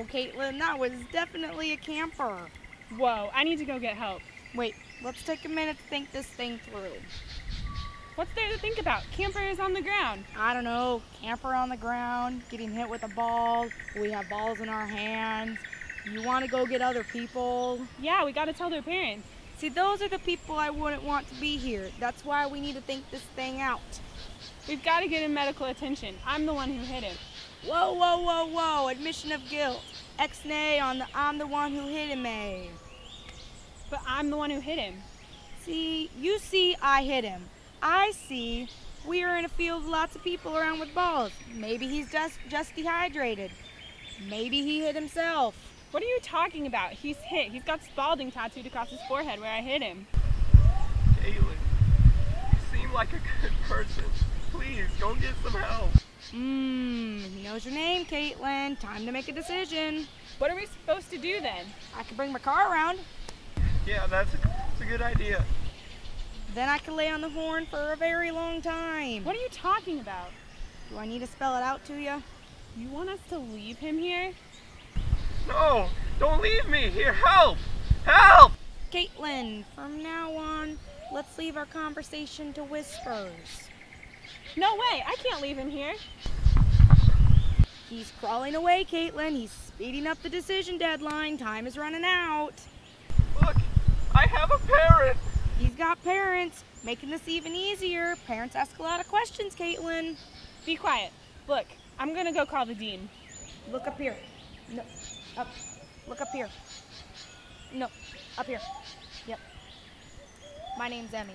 Caitlin, that was definitely a camper. Whoa, I need to go get help. Wait, let's take a minute to think this thing through. What's there to think about? Camper is on the ground. I don't know, camper on the ground, getting hit with a ball, we have balls in our hands. You want to go get other people? Yeah, we gotta tell their parents. See, those are the people I wouldn't want to be here. That's why we need to think this thing out. We've gotta get him medical attention. I'm the one who hit him. Whoa, whoa, whoa, whoa, admission of guilt. Ex-nay on the I'm the one who hit him, eh? But I'm the one who hit him. See, you see I hit him. I see we are in a field with lots of people around with balls. Maybe he's just dehydrated. Maybe he hit himself. What are you talking about? He's hit. He's got Spalding tattooed across his forehead where I hit him. Caitlin, you seem like a good person. Please, go get some help. He knows your name, Caitlin. Time to make a decision. What are we supposed to do then? I can bring my car around. Yeah, that's a good idea. Then I can lay on the horn for a very long time. What are you talking about? Do I need to spell it out to you? You want us to leave him here? No, don't leave me. Here, help! Help! Caitlin, from now on, let's leave our conversation to whispers. No way, I can't leave him here. He's crawling away, Caitlin. He's speeding up the decision deadline. Time is running out. Look, I have a parent. He's got parents, making this even easier. Parents ask a lot of questions, Caitlin. Be quiet. Look, I'm gonna go call the dean. Look up here. No, up. Look up here. No, up here. Yep. My name's Emmy.